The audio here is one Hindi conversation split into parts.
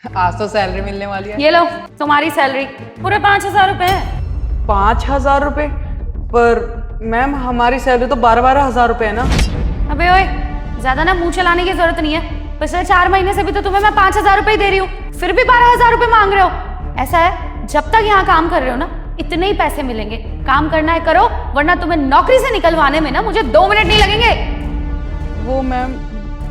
आज तो सैलरी मिलने वाली है। ये लो तुम्हारी सैलरी, पूरे 5,000 रुपए है। 5,000 रुपए? पर मैम हमारी सैलरी तो 12,000 रुपए है ना। अबे ओए, ज्यादा ना मुंह चलाने की जरूरत नहीं है। पिछले 4 महीने से भी तो तुम्हें मैं 5,000 रुपए दे रही हूँ, फिर भी 12,000 रुपए मांग रहे हो। ऐसा है, जब तक यहाँ काम कर रहे हो ना, इतने ही पैसे मिलेंगे। काम करना है करो, वरना तुम्हें नौकरी से निकलवाने में ना मुझे 2 मिनट नहीं लगेंगे। वो मैम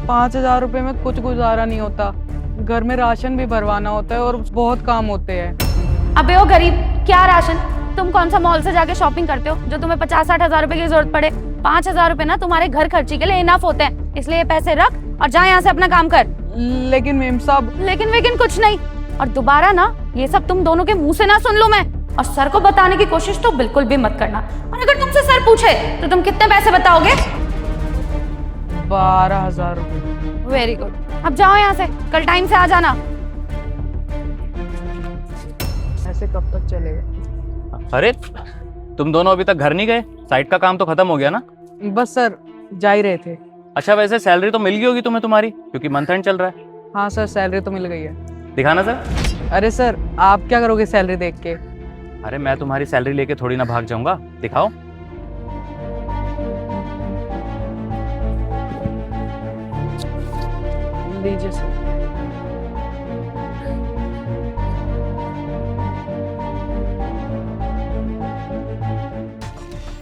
5,000 रुपए में कुछ गुजारा नहीं होता, घर में राशन भी भरवाना होता है और बहुत काम होते हैं। अबे ओ गरीब, क्या राशन? तुम कौन सा मॉल से जाके शॉपिंग करते हो जो तुम्हें 50-60 हजार रुपए की जरूरत पड़े? 5,000 रुपए ना तुम्हारे घर खर्ची के लिए इनफ होते हैं, इसलिए ये पैसे रख और जा यहाँ से अपना काम कर। लेकिन मेम साहब। लेकिन कुछ नहीं, और दोबारा ना ये सब तुम दोनों के मुंह से ना सुन लूं मैं। और सर को बताने की कोशिश तो बिल्कुल भी मत करना। और अगर तुमसे सर पूछे तो तुम कितने पैसे बताओगे? 12,000 रुपए। वेरी गुड, अब जाओ यहाँ से, कल टाइम से आ जाना। ऐसे कब तक चलेगा? अरे तुम दोनों अभी तक घर नहीं गए? साइट का काम तो खत्म हो गया ना? बस सर, जा ही रहे थे। अच्छा, वैसे सैलरी तो मिल गई होगी तुम्हें तुम्हारी, क्योंकि मंथ एंड चल रहा है। हाँ सर, सैलरी तो मिल गई है। दिखाना सर। अरे सर, आप क्या करोगे सैलरी देख के? अरे मैं तुम्हारी सैलरी लेके थोड़ी ना भाग जाऊंगा, दिखाओ। लीजिए सर।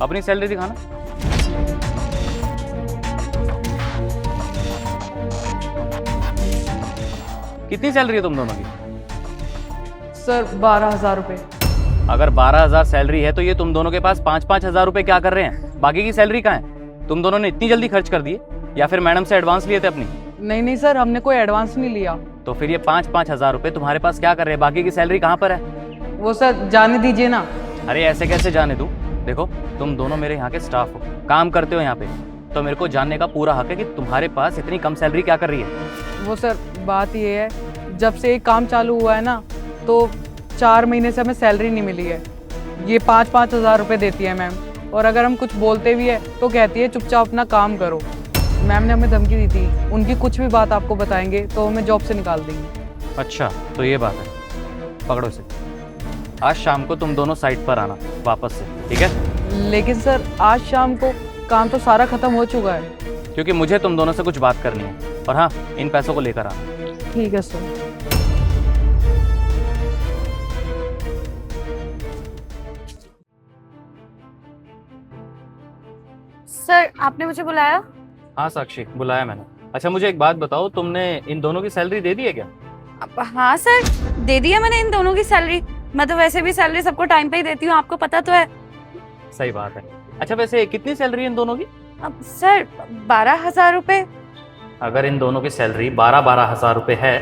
अपनी सैलरी दिखाना। कितनी सैलरी है तुम दोनों की? सर 12,000 रुपए। अगर 12,000 सैलरी है तो ये तुम दोनों के पास 5-5 हजार रुपए क्या कर रहे हैं? बाकी की सैलरी कहाँ है? तुम दोनों ने इतनी जल्दी खर्च कर दिए, या फिर मैडम से एडवांस लिए थे अपनी? नहीं सर, हमने कोई एडवांस नहीं लिया। तो फिर ये 5-5 हजार रुपए तुम्हारे पास क्या कर रहे हैं? बाकी की सैलरी कहाँ पर है? वो सर जाने दीजिए ना। अरे ऐसे कैसे जाने दूं? देखो, तुम दोनों मेरे यहाँ के स्टाफ हो, काम करते हो यहाँ पे, तो मेरे को जानने का पूरा हक है कि तुम्हारे पास इतनी कम सैलरी क्या कर रही है। वो सर बात ये है, जब से एक काम चालू हुआ है ना, तो 4 महीने से हमें सैलरी नहीं मिली है। ये 5-5 हजार रुपये देती है मैम, और अगर हम कुछ बोलते भी है तो कहती है चुपचाप अपना काम करो। मैम ने हमें धमकी दी थी, उनकी कुछ भी बात आपको बताएंगे तो हमें जॉब से निकाल देंगे। अच्छा, तो ये बात है। पकड़ो इसे, आज शाम को तुम दोनों साइट पर आना वापस से, ठीक है? लेकिन सर आज शाम को काम तो सारा खत्म हो चुका है। क्योंकि मुझे तुम दोनों से कुछ बात करनी है। और हाँ, इन पैसों को लेकर आना। ठीक है सर। सर आपने मुझे बुलाया? हाँ साक्षी, बुलाया मैंने। अच्छा मुझे एक बात बताओ, तुमने इन दोनों की सैलरी दे दी है क्या? हाँ सर, दे दिया मैंने इन दोनों की सैलरी। मैं तो वैसे भी सैलरी सबको टाइम पे ही देती हूँ, आपको पता तो है। सही बात है। अच्छा वैसे कितनी सैलरी है इन दोनों की? अब सर 12,000 रुपए। अगर इन दोनों की सैलरी 12-12 हजार रुपए है,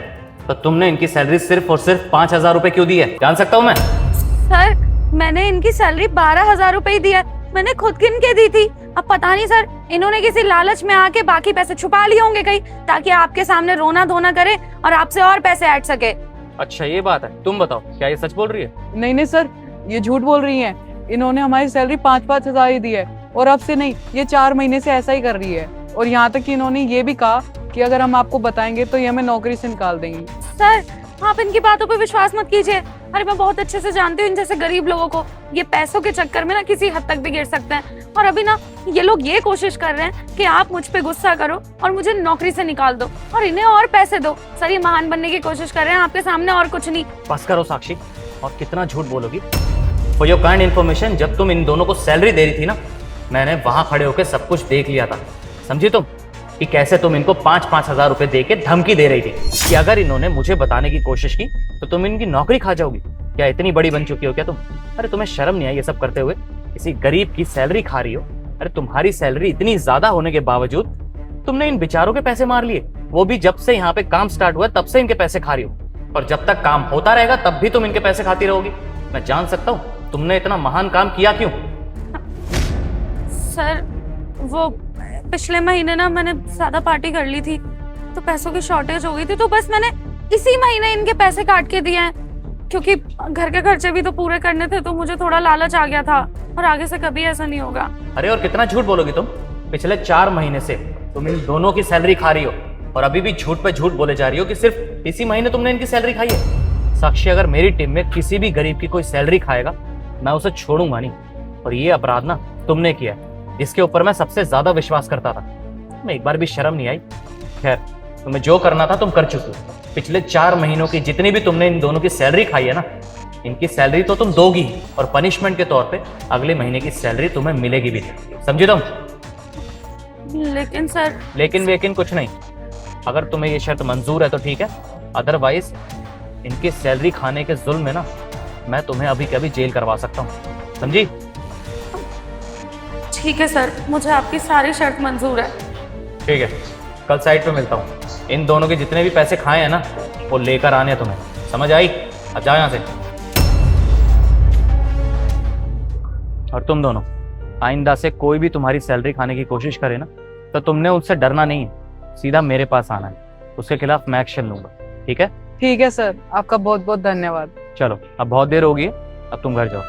तो तुमने इनकी सैलरी सिर्फ और सिर्फ 5,000 रुपए क्यों दी है? जान सकता हूँ मैं? सर मैंने इनकी सैलरी 12,000 रुपए ही दी है, मैंने खुद गिन के दी थी। अब पता नहीं सर, इन्होंने किसी लालच में आके बाकी पैसे छुपा लिए होंगे कहीं, ताकि आपके सामने रोना धोना करे और आपसे और पैसे ऐड सके। अच्छा ये बात है, तुम बताओ क्या ये सच बोल रही है? नहीं सर, ये झूठ बोल रही हैं। इन्होंने हमारी सैलरी 5-5 हजार ही दी है, और अब से नहीं, ये 4 महीने से ऐसा ही कर रही है। और यहाँ तक कि इन्होंने ये भी कहा कि अगर हम आपको बताएंगे तो ये हमें नौकरी से निकाल देंगी। सर आप इनकी बातों पे विश्वास मत कीजिए। अरे मैं बहुत अच्छे से जानती हूँ इन जैसे गरीब लोगों को, ये पैसों के चक्कर में ना किसी हद तक भी गिर सकते हैं। और अभी ना ये लोग ये कोशिश कर रहे हैं कि आप मुझ पे गुस्सा करो और मुझे नौकरी से निकाल दो और इन्हें और पैसे दो। सर ये महान बनने की कोशिश कर रहे हैं आपके सामने, और कुछ नहीं। बस करो साक्षी, और कितना झूठ बोलोगी? फॉर योर काइंड इन्फॉर्मेशन, जब तुम इन दोनों को सैलरी दे रही थी ना, मैंने वहां खड़े होकर सब कुछ देख लिया था। समझी तुम कि कैसे तुम इनको 5-5 हजार रुपए दे के धमकी दे रही थी कि अगर इन्होंने मुझे बताने की कोशिश की तो तुम इनकी नौकरी खा जाओगी? क्या इतनी बड़ी बन चुकी हो क्या तुम? अरे तुम्हें शर्म नहीं आई ये सब करते हुए? किसी गरीब की सैलरी खा रही हो। अरे तुम्हारी सैलरी इतनी ज्यादा होने के बावजूद तुमने इन बेचारों के पैसे मार लिए, वो भी जब से यहाँ पे काम स्टार्ट हुआ तब से इनके पैसे खा रही हो। और जब तक काम होता रहेगा तब भी तुम इनके पैसे खाती रहोगी। मैं जान सकता हूँ तुमने इतना महान काम किया क्यों? सर वो पिछले महीने ना मैंने ज्यादा पार्टी कर ली थी, तो पैसों की शॉर्टेज हो गई थी, तो बस मैंने इसी महीने इनके पैसे काट के दिए हैं। क्योंकि घर के खर्चे भी तो पूरे करने थे, तो मुझे थोड़ा लालच आ गया था, और आगे से कभी ऐसा नहीं होगा। अरे और कितना झूठ बोलोगी तुम? पिछले 4 महीने से तुम इन दोनों की सैलरी खा रही हो, और अभी भी झूठ पे झूठ बोले जा रही हो कि सिर्फ इसी महीने तुमने इनकी सैलरी खाई है। साक्षी, अगर मेरी टीम में किसी भी गरीब की कोई सैलरी खाएगा मैं उसे छोड़ूंगा नहीं। और ये अपराध ना तुमने किया है, जिसके ऊपर मैं सबसे ज्यादा विश्वास करता था। तुम्हें एक बार भी शर्म नहीं आई? खैर, तुम्हें जो करना था तुम कर चुके हो। पिछले 4 महीनों की जितनी भी तुमने इन दोनों की सैलरी खाई है ना, इनकी सैलरी तो तुम दोगी ही, और पनिशमेंट के तौर पे अगले महीने की सैलरी तुम्हें मिलेगी भी। समझी तुम? लेकिन सर। लेकिन वेकिन कुछ नहीं। अगर तुम्हें ये शर्त मंजूर है तो ठीक है, अदरवाइज इनकी सैलरी खाने के जुल्म में ना मैं तुम्हें अभी के अभी जेल करवा सकता हूँ। समझी? ठीक है सर, मुझे आपकी सारी शर्त मंजूर है। ठीक है, कल साइट पे मिलता हूँ। इन दोनों के जितने भी पैसे खाए हैं ना वो लेकर आने तुम्हें। समझ आई? अब जाओ यहाँ से। और तुम दोनों आइंदा से कोई भी तुम्हारी सैलरी खाने की कोशिश करे ना तो तुमने उससे डरना नहीं है, सीधा मेरे पास आना है। उसके खिलाफ मैं एक्शन लूंगा। ठीक है? ठीक है सर, आपका बहुत बहुत धन्यवाद। चलो, अब बहुत देर हो गई है, अब तुम घर जाओ।